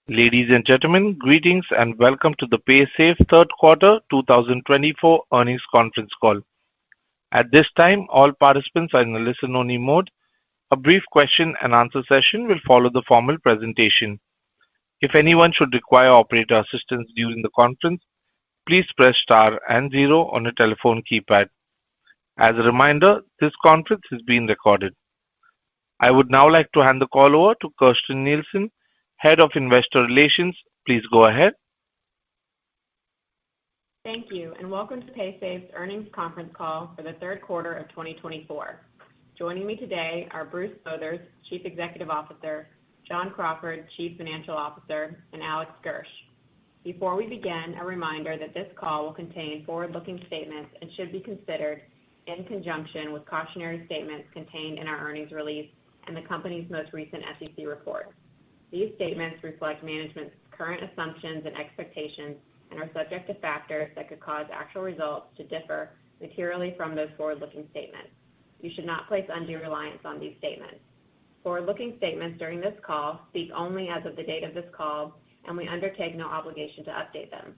Ladies and gentlemen, greetings and welcome to the Paysafe third quarter 2024 earnings conference call. At this time, all participants are in a listen-only mode. A brief question and answer session will follow the formal presentation. If anyone should require operator assistance during the conference, please press star and zero on your telephone keypad. As a reminder, this conference is being recorded. I would now like to hand the call over to Kirsten Nielsen, Head of Investor Relations. Please go ahead. Thank you, and welcome to Paysafe's earnings conference call for the third quarter of 2024. Joining me today are Bruce Lowthers, Chief Executive Officer, John Crawford, Chief Financial Officer, and Alex Gersh. Before we begin, a reminder that this call will contain forward-looking statements and should be considered in conjunction with cautionary statements contained in our earnings release and the company's most recent SEC report. These statements reflect management's current assumptions and expectations and are subject to factors that could cause actual results to differ materially from those forward-looking statements. You should not place undue reliance on these statements. Forward-looking statements during this call speak only as of the date of this call, and we undertake no obligation to update them.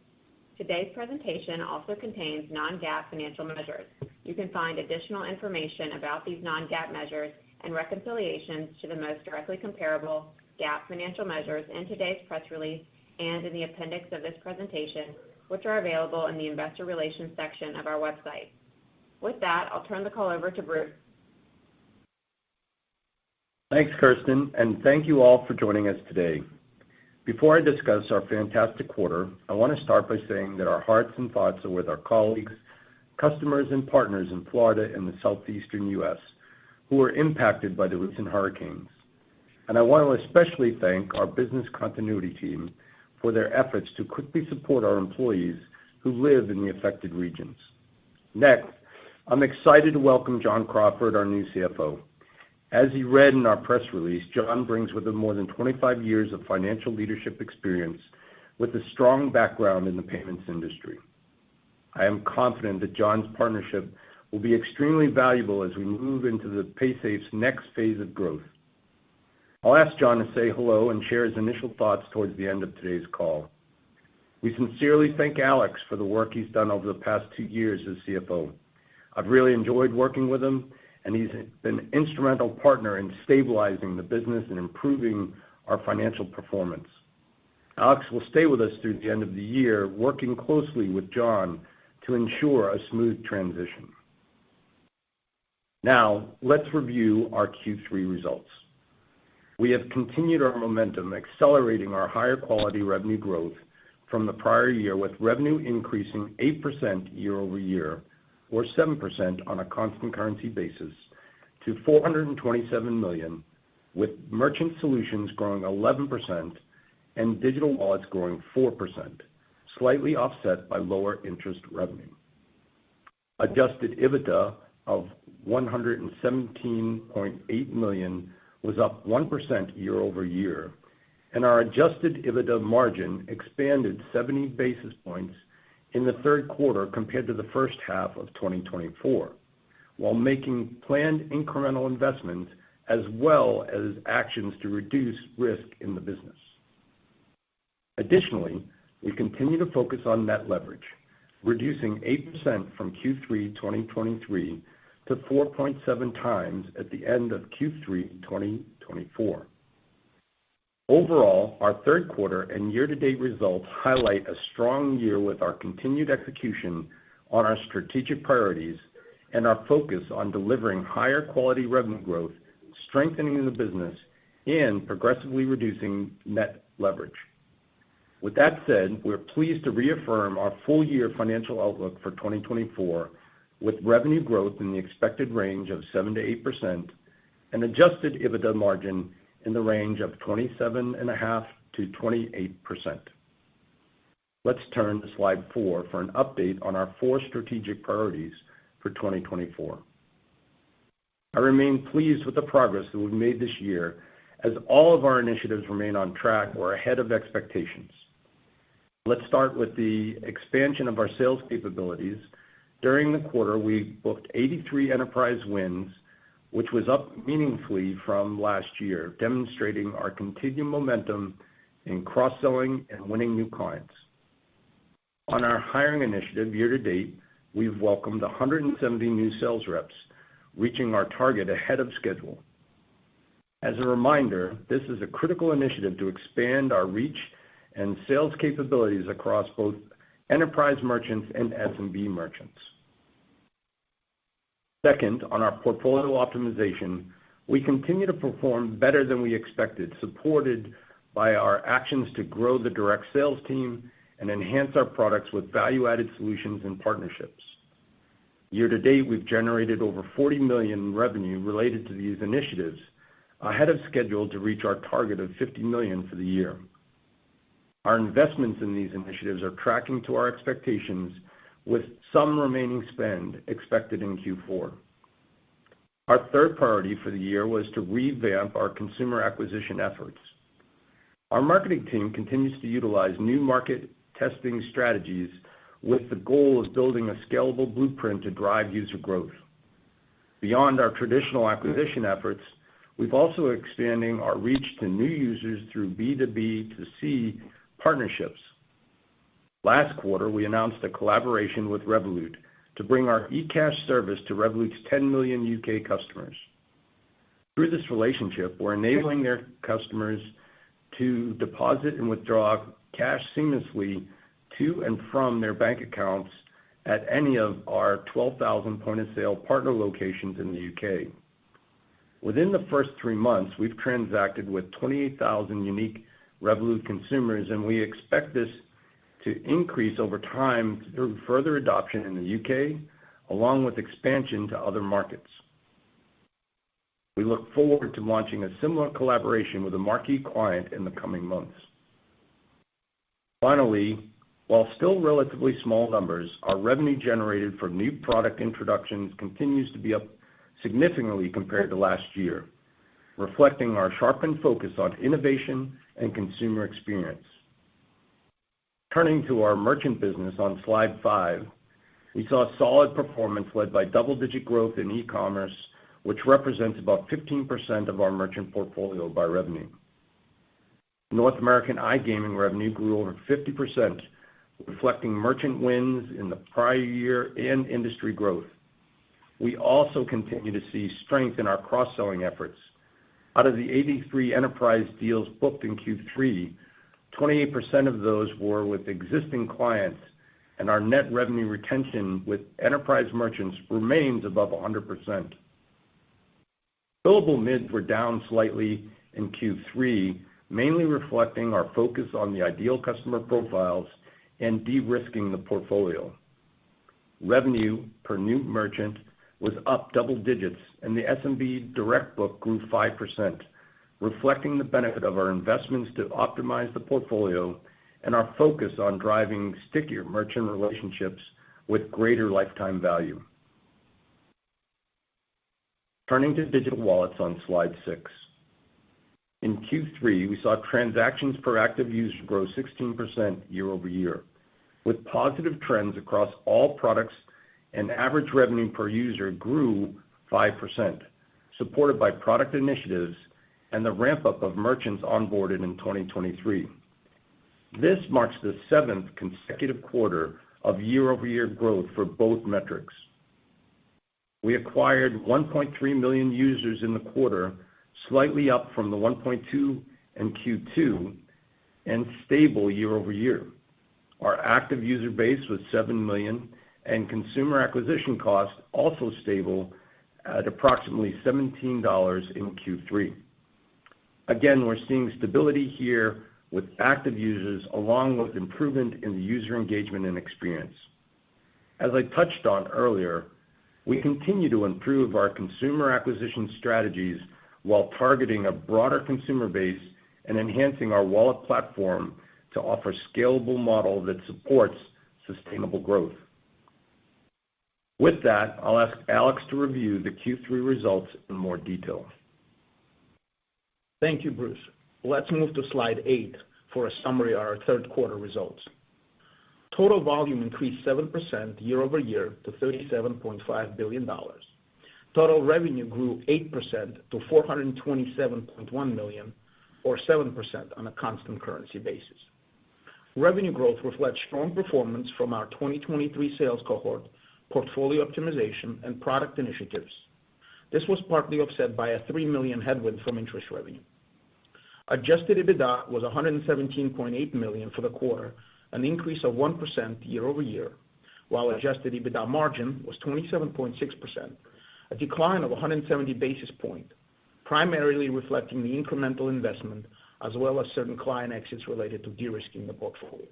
Today's presentation also contains non-GAAP financial measures. You can find additional information about these non-GAAP measures and reconciliations to the most directly comparable GAAP financial measures in today's press release and in the appendix of this presentation, which are available in the Investor Relations section of our website. With that, I'll turn the call over to Bruce. Thanks, Kirsten, and thank you all for joining us today. Before I discuss our fantastic quarter, I want to start by saying that our hearts and thoughts are with our colleagues, customers, and partners in Florida and the southeastern U.S. who were impacted by the recent hurricanes. And I want to especially thank our business continuity team for their efforts to quickly support our employees who live in the affected regions. Next, I'm excited to welcome John Crawford, our new CFO. As you read in our press release, John brings with him more than 25 years of financial leadership experience with a strong background in the payments industry. I am confident that John's partnership will be extremely valuable as we move into the Paysafe's next phase of growth. I'll ask John to say hello and share his initial thoughts towards the end of today's call. We sincerely thank Alex for the work he's done over the past 2 years as CFO. I've really enjoyed working with him, and he's been an instrumental partner in stabilizing the business and improving our financial performance. Alex will stay with us through the end of the year, working closely with John to ensure a smooth transition. Now, let's review our Q3 results. We have continued our momentum, accelerating our higher quality revenue growth from the prior year, with revenue increasing 8% year over year, or 7% on a constant currency basis, to $427 million, with Merchant Solutions growing 11% and Digital Wallets growing 4%, slightly offset by lower interest revenue. Adjusted EBITDA of $117.8 million was up 1% year over year, and our adjusted EBITDA margin expanded 70 basis points in the third quarter compared to the first half of 2024, while making planned incremental investments as well as actions to reduce risk in the business. Additionally, we continue to focus on net leverage, reducing 8% from Q3 2023 to 4.7 times at the end of Q3 2024. Overall, our third quarter and year-to-date results highlight a strong year with our continued execution on our strategic priorities and our focus on delivering higher quality revenue growth, strengthening the business, and progressively reducing net leverage. With that said, we're pleased to reaffirm our full-year financial outlook for 2024, with revenue growth in the expected range of 7% to 8% and adjusted EBITDA margin in the range of 27.5% to 28%. Let's turn to slide 4 for an update on our 4 strategic priorities for 2024. I remain pleased with the progress that we've made this year, as all of our initiatives remain on track or ahead of expectations. Let's start with the expansion of our sales capabilities. During the quarter, we booked 83 enterprise wins, which was up meaningfully from last year, demonstrating our continued momentum in cross-selling and winning new clients. On our hiring initiative year to date, we've welcomed 170 new sales reps, reaching our target ahead of schedule. As a reminder, this is a critical initiative to expand our reach and sales capabilities across both enterprise merchants and SMB merchants. Second, on our portfolio optimization, we continue to perform better than we expected, supported by our actions to grow the direct sales team and enhance our products with value-added solutions and partnerships. Year to date, we've generated over $40 million in revenue related to these initiatives, ahead of schedule to reach our target of $50 million for the year. Our investments in these initiatives are tracking to our expectations, with some remaining spend expected in Q4. Our third priority for the year was to revamp our consumer acquisition efforts. Our marketing team continues to utilize new market testing strategies with the goal of building a scalable blueprint to drive user growth. Beyond our traditional acquisition efforts, we've also expanding our reach to new users through B2B2C partnerships. Last quarter, we announced a collaboration with Revolut to bring our eCash service to Revolut's 10 million UK customers. Through this relationship, we're enabling their customers to deposit and withdraw cash seamlessly to and from their bank accounts at any of our 12,000 point-of-sale partner locations in the UK. Within the first 3 months, we've transacted with 28,000 unique Revolut consumers, and we expect this to increase over time through further adoption in the UK, along with expansion to other markets. We look forward to launching a similar collaboration with a marquee client in the coming months. Finally, while still relatively small numbers, our revenue generated from new product introductions continues to be up significantly compared to last year, reflecting our sharpened focus on innovation and consumer experience. Turning to our merchant business on slide 5, we saw solid performance led by double-digit growth in e-commerce, which represents about 15% of our merchant portfolio by revenue. North American iGaming revenue grew over 50%, reflecting merchant wins in the prior year and industry growth. We also continue to see strength in our cross-selling efforts. Out of the 83 enterprise deals booked in Q3, 28% of those were with existing clients, and our net revenue retention with enterprise merchants remains above 100%. Billable MIDs were down slightly in Q3, mainly reflecting our focus on the ideal customer profiles and de-risking the portfolio. Revenue per new merchant was up double digits, and the SMB direct book grew 5%, reflecting the benefit of our investments to optimize the portfolio and our focus on driving stickier merchant relationships with greater lifetime value. Turning to digital wallets on slide 6. In Q3, we saw transactions per active user grow 16% year-over-year, with positive trends across all products, and average revenue per user grew 5%, supported by product initiatives and the ramp-up of merchants onboarded in 2023. This marks the 7th consecutive quarter of year-over-year growth for both metrics. We acquired 1.3 million users in the quarter, slightly up from the 1.2 in Q2, and stable year-over-year. Our active user base was 7 million, and consumer acquisition costs also stable at approximately $17 in Q3. Again, we're seeing stability here with active users, along with improvement in the user engagement and experience. As I touched on earlier, we continue to improve our consumer acquisition strategies while targeting a broader consumer base and enhancing our wallet platform to offer a scalable model that supports sustainable growth. With that, I'll ask Alex to review the Q3 results in more detail. Thank you, Bruce. Let's move to slide 8 for a summary of our third quarter results. Total volume increased 7% year-over-year to $37.5 billion. Total revenue grew 8% to $427.1 million. or 7% on a constant currency basis. Revenue growth reflects strong performance from our 2023 sales cohort, portfolio optimization, and product initiatives. This was partly offset by a $3 million headwind from interest revenue. Adjusted EBITDA was $117.8 million for the quarter, an increase of 1% year-over-year, while adjusted EBITDA margin was 27.6%, a decline of 170 basis points, primarily reflecting the incremental investment as well as certain client exits related to de-risking the portfolio.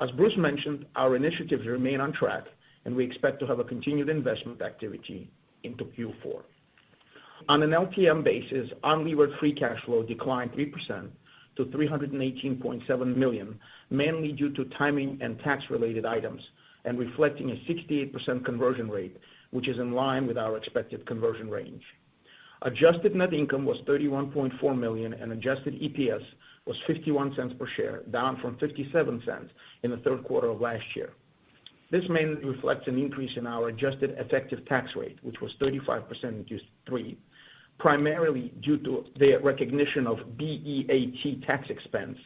As Bruce mentioned, our initiatives remain on track, and we expect to have a continued investment activity into Q4. On an LTM basis, unlevered free cash flow declined 3% to $318.7 million, mainly due to timing and tax-related items, and reflecting a 68% conversion rate, which is in line with our expected conversion range. Adjusted net income was $31.4 million, and adjusted EPS was 51 cents per share, down from 57 cents in the third quarter of last year. This mainly reflects an increase in our adjusted effective tax rate, which was 35% in Q3, primarily due to the recognition of BEAT tax expense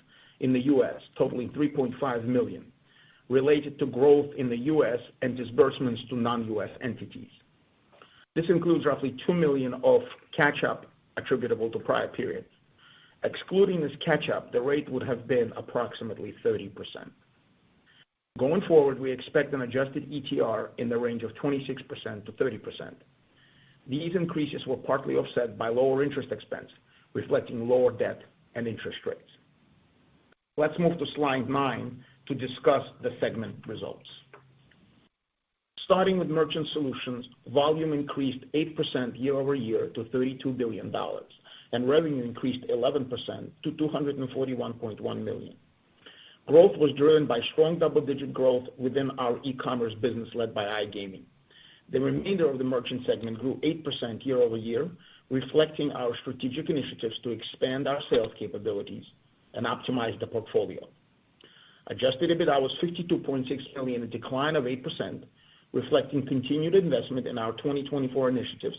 in the U.S., totaling $3.5 million, related to growth in the U.S. and disbursements to non-U.S. entities. This includes roughly $2 million of catch-up attributable to prior periods. Excluding this catch-up, the rate would have been approximately 30%. Going forward, we expect an adjusted ETR in the range of 26% to 30%. These increases were partly offset by lower interest expense, reflecting lower debt and interest rates. Let's move to slide 9 to discuss the segment results. Starting with Merchant Solutions, volume increased 8% year-over-year to $32 billion, and revenue increased 11% to $241.1 million. Growth was driven by strong double-digit growth within our e-commerce business led by iGaming. The remainder of the merchant segment grew 8% year-over-year, reflecting our strategic initiatives to expand our sales capabilities and optimize the portfolio. Adjusted EBITDA was $52.6 million, a decline of 8%, reflecting continued investment in our 2024 initiatives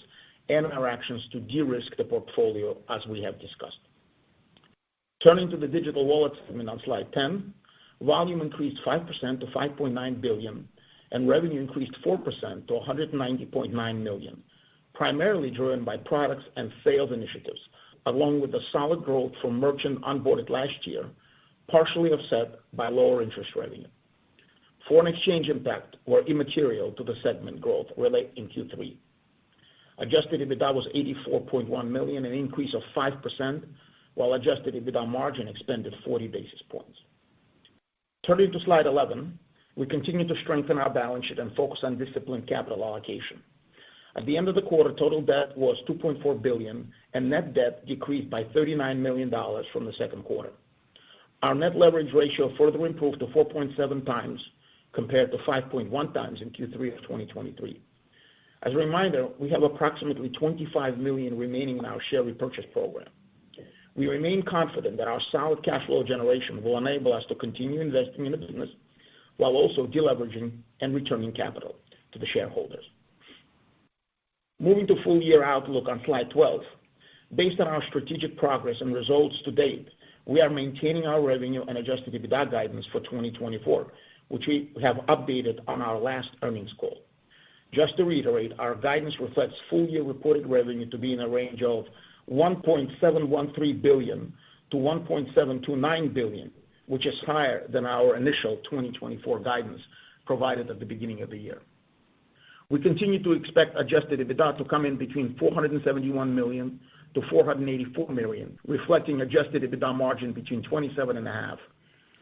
and our actions to de-risk the portfolio, as we have discussed. Turning to the digital wallet segment on slide 10, volume increased 5% to $5.9 billion, and revenue increased 4% to $190.9 million, primarily driven by products and sales initiatives, along with the solid growth from merchant onboarded last year, partially offset by lower interest revenue. Foreign exchange impact were immaterial to the segment growth related in Q3. Adjusted EBITDA was $84.1 million, an increase of 5%, while adjusted EBITDA margin expanded 40 basis points. Turning to slide 11, we continue to strengthen our balance sheet and focus on disciplined capital allocation. At the end of the quarter, total debt was $2.4 billion, and net debt decreased by $39 million from the second quarter. Our net leverage ratio further improved to 4.7 times, compared to 5.1 times in Q3 of 2023. As a reminder, we have approximately $25 million remaining in our share repurchase program. We remain confident that our solid cash flow generation will enable us to continue investing in the business while also deleveraging and returning capital to the shareholders. Moving to full-year outlook on slide 12, based on our strategic progress and results to date, we are maintaining our revenue and adjusted EBITDA guidance for 2024, which we have updated on our last earnings call. Just to reiterate, our guidance reflects full-year reported revenue to be in a range of $1.713 billion to $1.729 billion, which is higher than our initial 2024 guidance provided at the beginning of the year. We continue to expect adjusted EBITDA to come in between $471 million to $484 million, reflecting adjusted EBITDA margin between 27.5%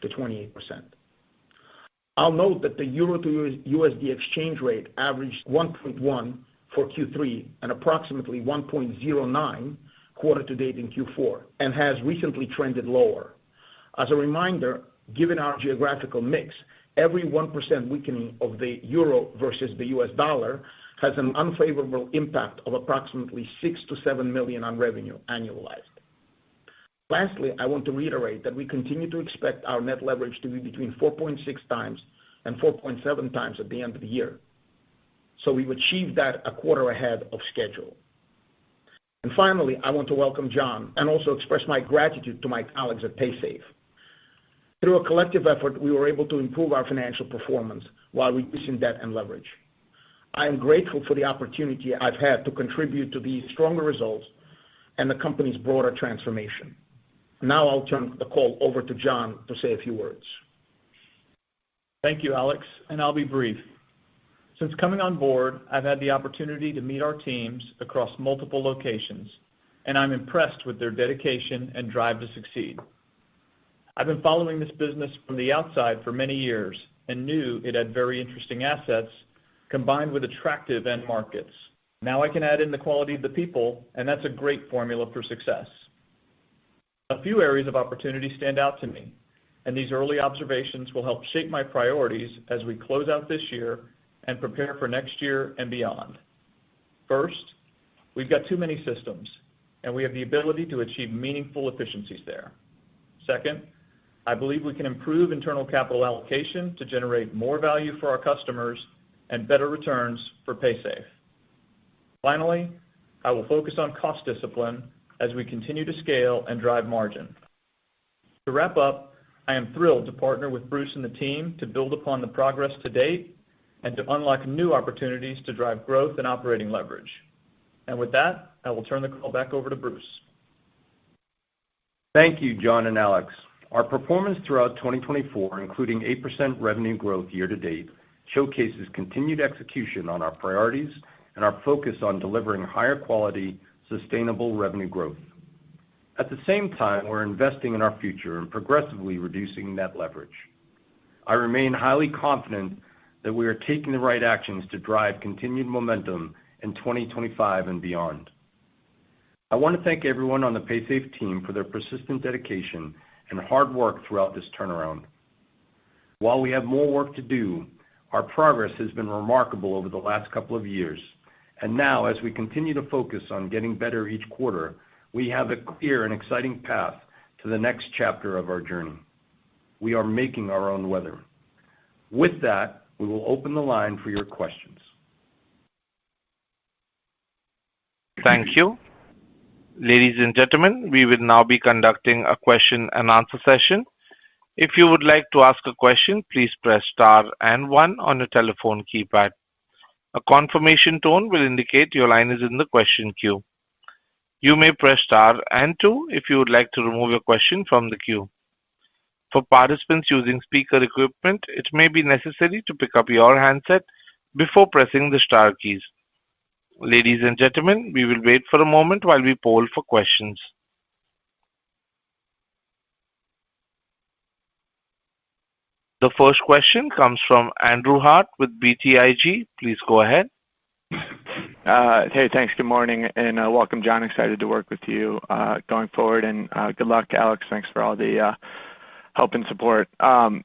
to 28%. I'll note that the euro to USD exchange rate averaged 1.1 for Q3 and approximately 1.09 quarter to date in Q4, and has recently trended lower. As a reminder, given our geographical mix, every 1% weakening of the euro versus the US dollar has an unfavorable impact of approximately $6 to $7 million on revenue annualized. Lastly, I want to reiterate that we continue to expect our net leverage to be between 4.6 times and 4.7 times at the end of the year. So we've achieved that a quarter ahead of schedule. And finally, I want to welcome John and also express my gratitude to my colleagues at Paysafe. Through a collective effort, we were able to improve our financial performance while reducing debt and leverage. I am grateful for the opportunity I've had to contribute to these stronger results and the company's broader transformation. Now I'll turn the call over to John to say a few words. Thank you, Alex, and I'll be brief. Since coming on board, I've had the opportunity to meet our teams across multiple locations, and I'm impressed with their dedication and drive to succeed. I've been following this business from the outside for many years and knew it had very interesting assets combined with attractive end markets. Now I can add in the quality of the people, and that's a great formula for success. A few areas of opportunity stand out to me, and these early observations will help shape my priorities as we close out this year and prepare for next year and beyond. First, we've got too many systems, and we have the ability to achieve meaningful efficiencies there. Second, I believe we can improve internal capital allocation to generate more value for our customers and better returns for Paysafe. Finally, I will focus on cost discipline as we continue to scale and drive margin. To wrap up, I am thrilled to partner with Bruce and the team to build upon the progress to date and to unlock new opportunities to drive growth and operating leverage. And with that, I will turn the call back over to Bruce. Thank you, John and Alex. Our performance throughout 2024, including 8% revenue growth year to date, showcases continued execution on our priorities and our focus on delivering higher quality, sustainable revenue growth. At the same time, we're investing in our future and progressively reducing net leverage. I remain highly confident that we are taking the right actions to drive continued momentum in 2025 and beyond. I want to thank everyone on the Paysafe team for their persistent dedication and hard work throughout this turnaround. While we have more work to do, our progress has been remarkable over the last couple of years, and now as we continue to focus on getting better each quarter, we have a clear and exciting path to the next chapter of our journey. We are making our own weather. With that, we will open the line for your questions. Thank you. Ladies and gentlemen, we will now be conducting a question and answer session. If you would like to ask a question, please press star and one on your telephone keypad. A confirmation tone will indicate your line is in the question queue. You may press star and two if you would like to remove your question from the queue. For participants using speaker equipment, it may be necessary to pick up your handset before pressing the star keys. Ladies and gentlemen, we will wait for a moment while we poll for questions. The first question comes from Andrew Hart with BTIG. Please go ahead. Hey, thanks. Good morning, and welcome, John. Excited to work with you going forward, and good luck, Alex. Thanks for all the help and support.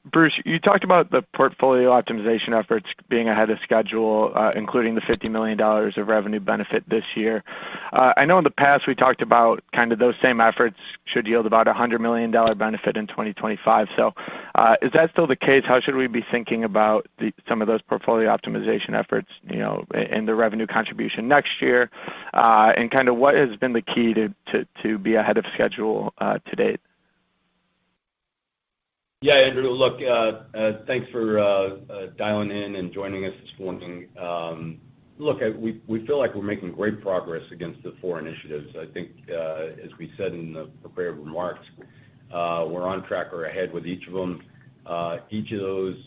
Bruce, you talked about the portfolio optimization efforts being ahead of schedule, including the $50 million of revenue benefit this year. I know in the past we talked about kind of those same efforts should yield about a $100 million benefit in 2025. So is that still the case? How should we be thinking about some of those portfolio optimization efforts, and the revenue contribution next year? And kind of what has been the key to be ahead of schedule to date? Yeah, Andrew, look, thanks for dialing in and joining us this morning. Look, we feel like we're making great progress against the four initiatives. I think, as we said in the prepared remarks, we're on track or ahead with each of them. Each of those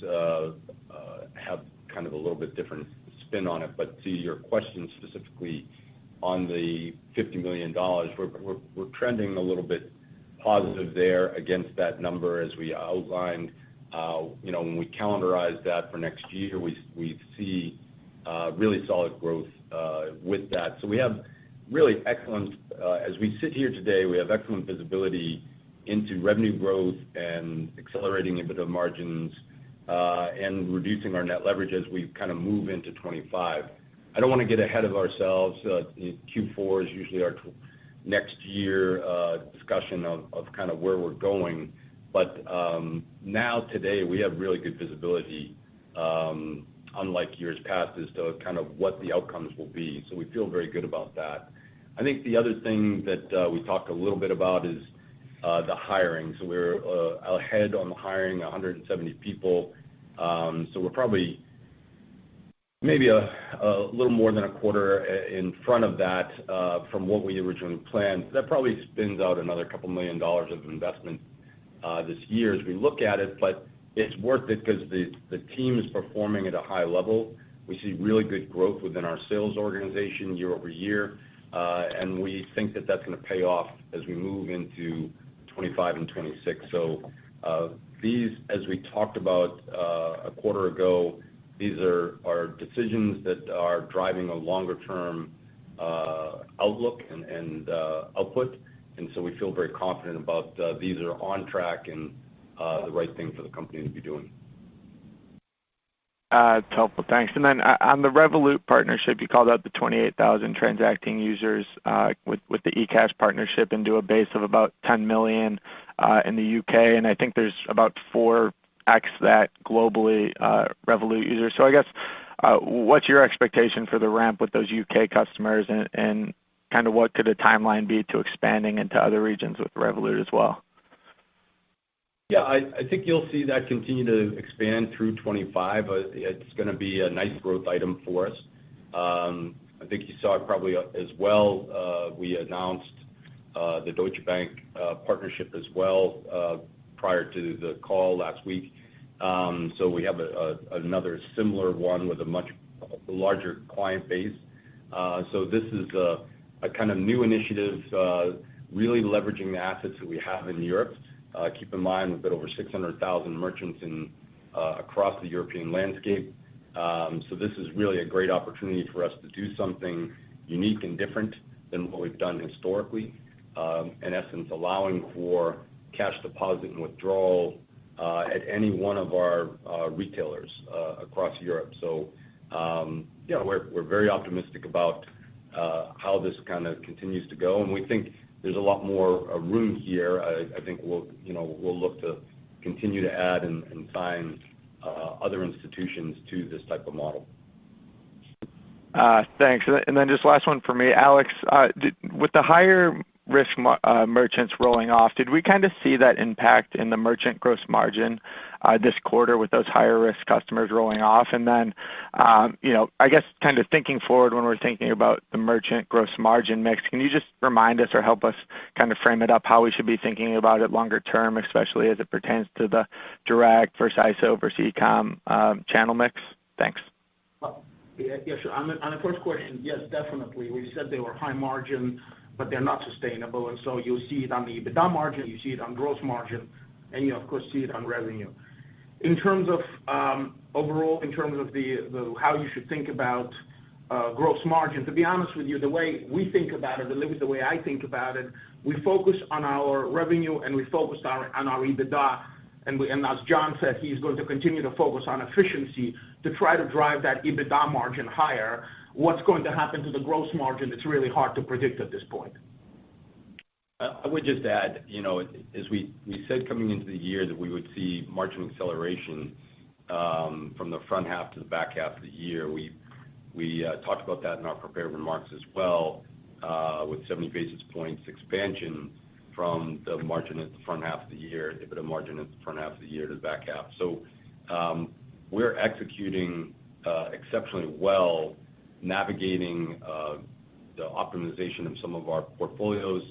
have kind of a little bit different spin on it. But to your question specifically on the $50 million, we're trending a little bit positive there against that number as we outlined. When we calendarize that for next year, we see really solid growth with that. So we have really excellent, as we sit here today, we have excellent visibility into revenue growth and accelerating EBITDA margins and reducing our net leverage as we kind of move into 25. I don't want to get ahead of ourselves. Q4 is usually our next year discussion of kind of where we're going. But now today we have really good visibility, unlike years past, as to kind of what the outcomes will be. So we feel very good about that. I think the other thing that we talked a little bit about is the hiring. So we're ahead on the hiring, 170 people. So we're probably maybe a little more than a quarter in front of that from what we originally planned. That probably spins out another $2 million of investment this year as we look at it, but it's worth it because the team is performing at a high level. We see really good growth within our sales organization year over year, and we think that that's going to pay off as we move into 25 and 26. So these, as we talked about a quarter ago, these are decisions that are driving a longer-term outlook and output, and so we feel very confident about these are on track and the right thing for the company to be doing. It's helpful. Thanks. And then on the Revolut partnership, you called out the 28,000 transacting users with the eCash partnership into a base of about 10 million in the UK, and I think there's about 4x that globally Revolut users. So I guess what's your expectation for the ramp with those UK customers, and kind of what could a timeline be to expanding into other regions with Revolut as well? Yeah, I think you'll see that continue to expand through 25. It's going to be a nice growth item for us. I think you saw it probably as well. We announced the Deutsche Bank partnership as well prior to the call last week. So we have another similar one with a much larger client base. So this is a kind of new initiative, really leveraging the assets that we have in Europe. Keep in mind, we've got over 600,000 merchants across the European landscape. So this is really a great opportunity for us to do something unique and different than what we've done historically. In essence, allowing for cash deposit and withdrawal at any one of our retailers across Europe. So yeah, we're very optimistic about how this kind of continues to go, and we think there's a lot more room here. I think we'll look to continue to add and sign other institutions to this type of model. Thanks. And then just last one for me, Alex. With the higher risk merchants rolling off, did we kind of see that impact in the merchant gross margin this quarter with those higher risk customers rolling off? And then, I guess kind of thinking forward when we're thinking about the merchant gross margin mix, can you just remind us or help us kind of frame it up how we should be thinking about it longer term, especially as it pertains to the direct versus ISO versus e-com channel mix? Thanks. Yeah, sure. On the first question, yes, definitely. We said they were high margin, but they're not sustainable, and so you'll see it on the EBITDA margin, you see it on gross margin, and you of course see it on revenue. In terms of overall, in terms of the how you should think about gross margin, to be honest with you, the way we think about it, at least the way I think about it, we focus on our revenue and we focus on our EBITDA, and as John said, he's going to continue to focus on efficiency to try to drive that EBITDA margin higher. What's going to happen to the gross margin, it's really hard to predict at this point. I would just add, as we said coming into the year that we would see margin acceleration from the front half to the back half of the year. We talked about that in our prepared remarks as well, with 70 basis points expansion from the margin at the front half of the year, EBITDA margin at the front half of the year to the back half. So we're executing exceptionally well, navigating the optimization of some of our portfolios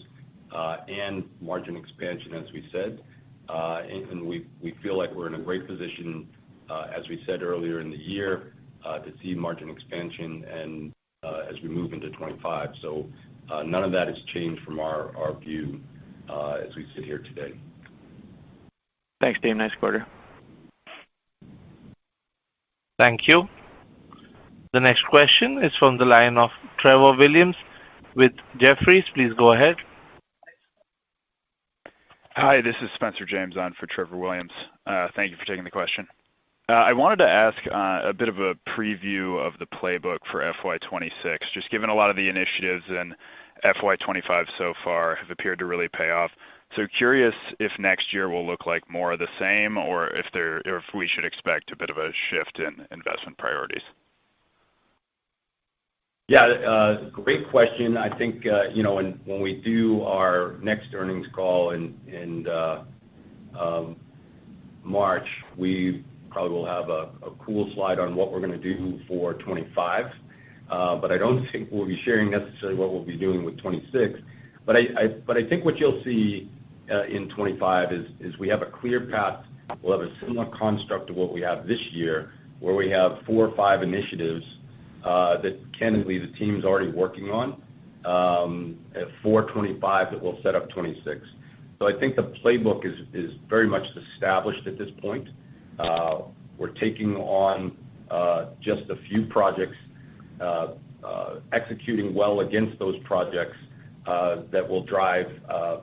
and margin expansion, as we said. And we feel like we're in a great position, as we said earlier in the year, to see margin expansion and as we move into 25. So none of that has changed from our view as we sit here today. Thanks, team. Nice quarter. Thank you. The next question is from the line of Trevor Williams with Jefferies. Please go ahead. Hi, this is Spencer James on for Trevor Williams. Thank you for taking the question. I wanted to ask a bit of a preview of the playbook for FY26, just given a lot of the initiatives in FY25 so far have appeared to really pay off. So curious if next year will look like more of the same, or if we should expect a bit of a shift in investment priorities. Yeah, great question. I think, when we do our next earnings call in March, we probably will have a cool slide on what we're going to do for 25. But I don't think we'll be sharing necessarily what we'll be doing with 26. But I think what you'll see in 25 is we have a clear path. We'll have a similar construct to what we have this year, where we have 4 or 5 initiatives that candidly the team's already working on for 25 that will set up 26. So I think the playbook is very much established at this point. We're taking on just a few projects, executing well against those projects that will drive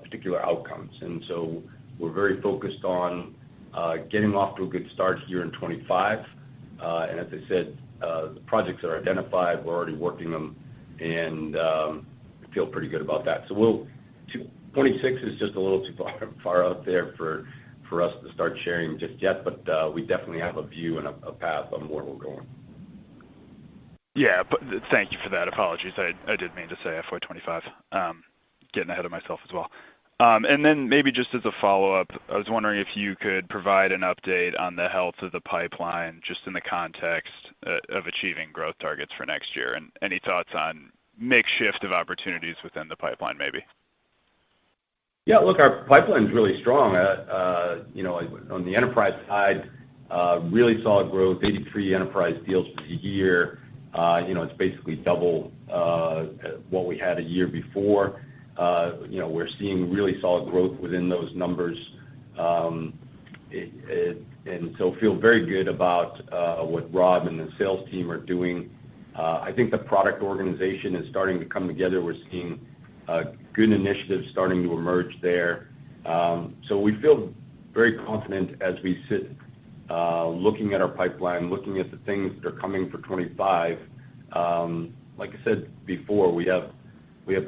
particular outcomes. And so we're very focused on getting off to a good start here in 25. And as I said, the projects are identified. We're already working them, and we feel pretty good about that. So 26 is just a little too far out there for us to start sharing just yet, but we definitely have a view and a path on where we're going. Yeah, but thank you for that. Apologies. I did mean to say FY25. Getting ahead of myself as well. And then maybe just as a follow-up, I was wondering if you could provide an update on the health of the pipeline, just in the context of achieving growth targets for next year, and any thoughts on mix shift of opportunities within the pipeline, maybe. Yeah, look, our pipeline's really strong. On the enterprise side, really solid growth, 83 enterprise deals for the year. It's basically double what we had a year before. We're seeing really solid growth within those numbers. And so feel very good about what Rob and the sales team are doing. I think the product organization is starting to come together. We're seeing good initiatives starting to emerge there. So we feel very confident as we sit looking at our pipeline, looking at the things that are coming for 25. Like I said before, we have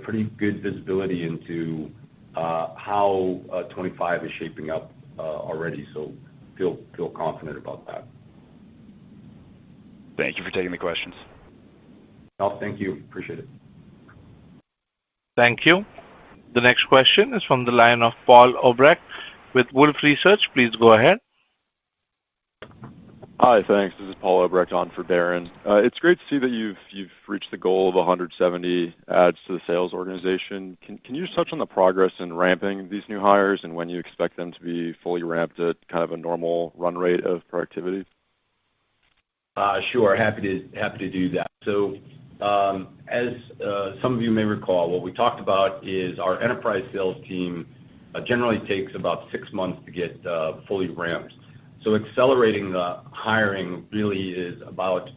pretty good visibility into how 25 is shaping up already. So feel confident about that. Thank you for taking the questions. Oh, thank you. Appreciate it. Thank you. The next question is from the line of Paul Obrecht with Wolfe Research. Please go ahead. Hi, thanks. This is Paul Obrecht on for Darren. It's great to see that you've reached the goal of 170 adds to the sales organization. Can you just touch on the progress in ramping these new hires and when you expect them to be fully ramped at kind of a normal run rate of productivity? Sure. Happy to do that. So as some of you may recall, what we talked about is our enterprise sales team generally takes about 6 months to get fully ramped. So accelerating the hiring really is about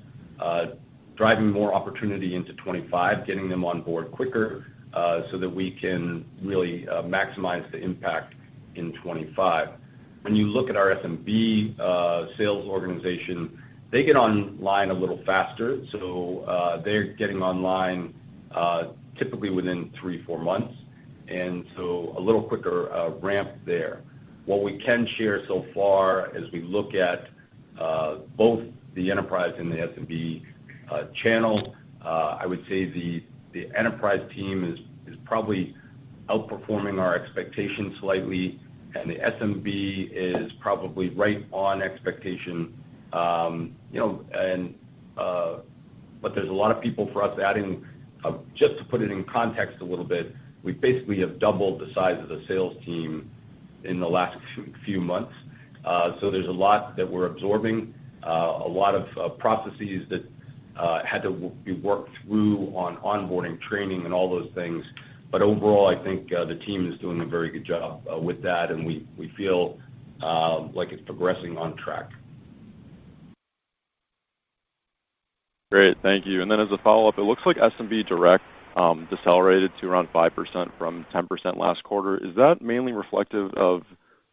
driving more opportunity into 25, getting them on board quicker so that we can really maximize the impact in 25. When you look at our SMB sales organization, they get online a little faster. So they're getting online typically within 3-4 months. And so a little quicker ramp there. What we can share so far as we look at both the enterprise and the SMB channel, I would say the enterprise team is probably outperforming our expectations slightly, and the SMB is probably right on expectation. But there's a lot of people for us adding. Just to put it in context a little bit, we basically have doubled the size of the sales team in the last few months. So there's a lot that we're absorbing, a lot of processes that had to be worked through on onboarding, training, and all those things. But overall, I think the team is doing a very good job with that, and we feel like it's progressing on track. Great, thank you. And then as a follow-up, it looks like SMB direct decelerated to around 5% from 10% last quarter. Is that mainly reflective of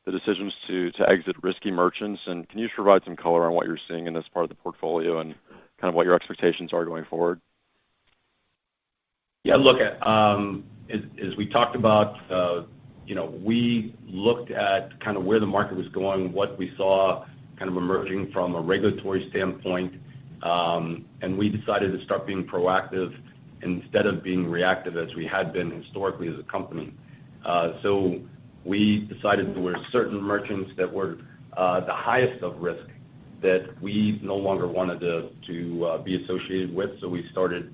the decisions to exit risky merchants? And can you just provide some color on what you're seeing in this part of the portfolio and kind of what your expectations are going forward? Yeah, look, as we talked about, we looked at kind of where the market was going, what we saw kind of emerging from a regulatory standpoint, and we decided to start being proactive instead of being reactive as we had been historically as a company. So we decided there were certain merchants that were the highest of risk that we no longer wanted to be associated with. So we started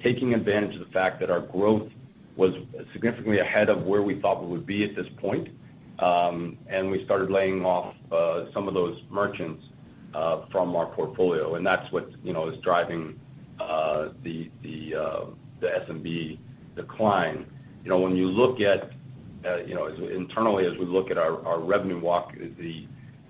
taking advantage of the fact that our growth was significantly ahead of where we thought we would be at this point. And we started laying off some of those merchants from our portfolio, and that's what is driving the SMB decline. When you look at internally, as we look at our revenue walk,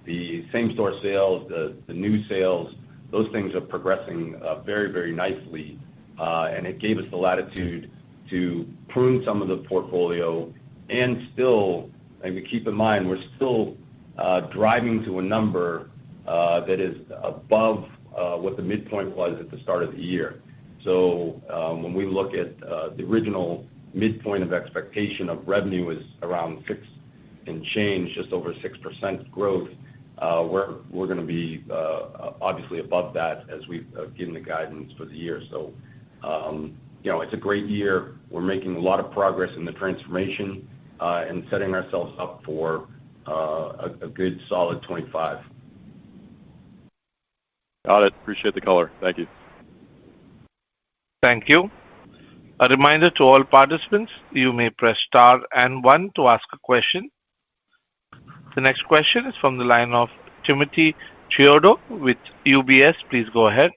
the same-store sales, the new sales, those things are progressing very, very nicely, and it gave us the latitude to prune some of the portfolio, and still, and we keep in mind, we're still driving to a number that is above what the midpoint was at the start of the year. So when we look at the original midpoint of expectation of revenue is around 6 and change, just over 6% growth, we're going to be obviously above that as we've given the guidance for the year. So it's a great year. We're making a lot of progress in the transformation and setting ourselves up for a good, solid 25. Got it. Appreciate the color. Thank you. Thank you. A reminder to all participants, you may press star and 1 to ask a question. The next question is from the line of Timothy Chiodo with UBS. Please go ahead.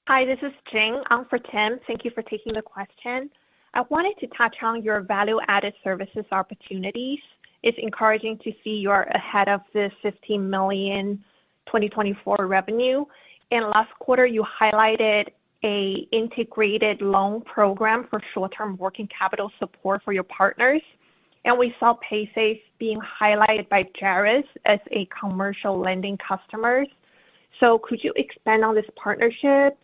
Hi, this is Jing. I'm for Tim. Thank you for taking the question. I wanted to touch on your value-added services opportunities. It's encouraging to see you're ahead of the $15 million 2024 revenue. And last quarter, you highlighted a integrated loan program for short-term working capital support for your partners. And we saw Paysafe being highlighted by Jaris as a commercial lending customer. So could you expand on this partnership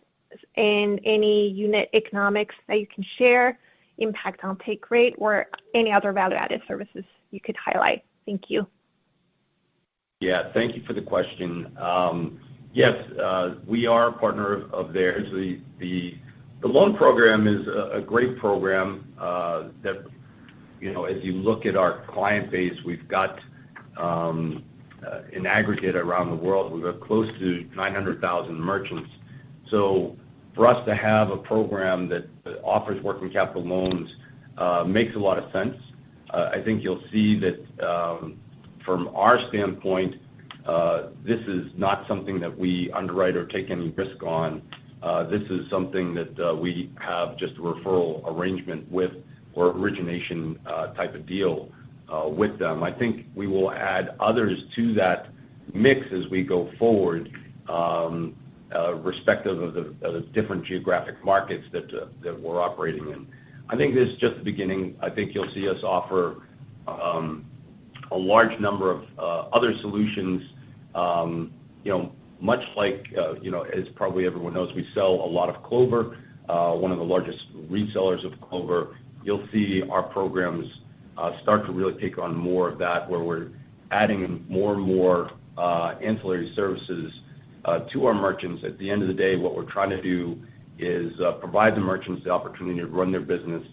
and any unit economics that you can share, impact on take rate, or any other value-added services you could highlight? Thank you. Yeah, thank you for the question. Yes, we are a partner of theirs. The loan program is a great program that, as you look at our client base, we've got in aggregate around the world, we've got close to 900,000 merchants. So for us to have a program that offers working capital loans makes a lot of sense. I think you'll see that from our standpoint, this is not something that we underwrite or take any risk on. This is something that we have just a referral arrangement with or origination type of deal with them. I think we will add others to that mix as we go forward, respective of the different geographic markets that we're operating in. I think this is just the beginning. I think you'll see us offer a large number of other solutions. Much like, as probably everyone knows, we sell a lot of Clover, one of the largest resellers of Clover. You'll see our programs start to really take on more of that, where we're adding more and more ancillary services to our merchants. At the end of the day, what we're trying to do is provide the merchants the opportunity to run their business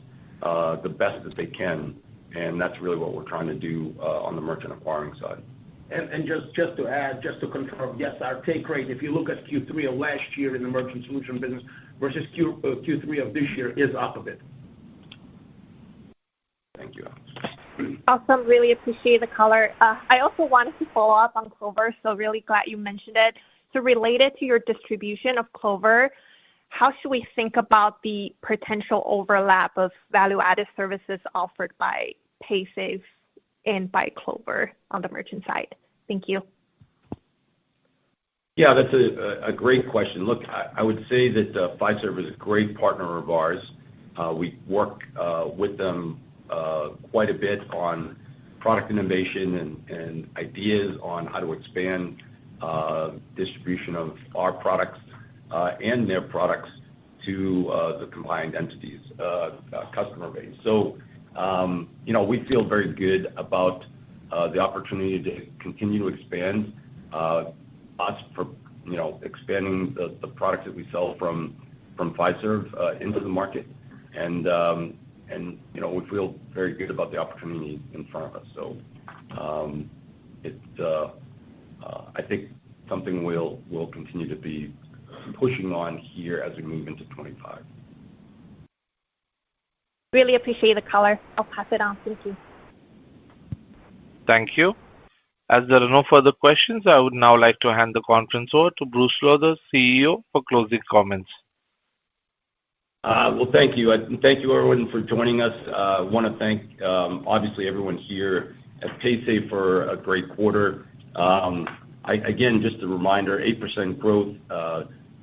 the best that they can, and that's really what we're trying to do on the merchant acquiring side. And just to add, just to confirm, yes, our take rate, if you look at Q3 of last year in the merchant solution business versus Q3 of this year, is up a bit. Thank you. Awesome. Really appreciate the color. I also wanted to follow up on Clover, so really glad you mentioned it. So related to your distribution of Clover, how should we think about the potential overlap of value-added services offered by Paysafe and by Clover on the merchant side? Thank you. Yeah, that's a great question. Look, I would say that Fiserv is a great partner of ours. We work with them quite a bit on product innovation and ideas on how to expand distribution of our products and their products to the combined entities customer base. So, we feel very good about the opportunity to continue to expand us expanding the products that we sell from Fiserv into the market. We feel very good about the opportunity in front of us. I think something we'll continue to be pushing on here as we move into 2025. Really appreciate the color. I'll pass it on. Thank you. Thank you. As there are no further questions, I would now like to hand the conference over to Bruce Lowthers, CEO, for closing comments. Well, thank you. Thank you, everyone, for joining us. I want to thank, obviously, everyone here at Paysafe for a great quarter. Again, just a reminder, 8% growth.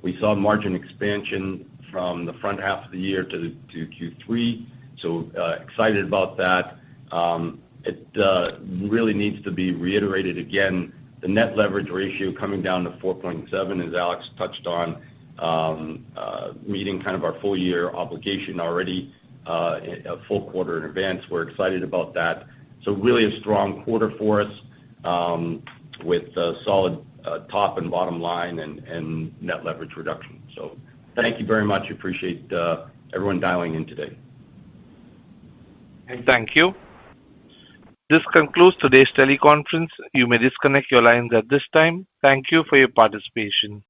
We saw margin expansion from the front half of the year to Q3, so excited about that. It really needs to be reiterated again, the net leverage ratio coming down to 4.7, as Alex touched on, meeting kind of our full-year obligation already, a full quarter in advance. We're excited about that. So really a strong quarter for us with solid top and bottom line and net leverage reduction. So thank you very much. Appreciate everyone dialing in today. Thank you. This concludes today's teleconference. You may disconnect your lines at this time. Thank you for your participation.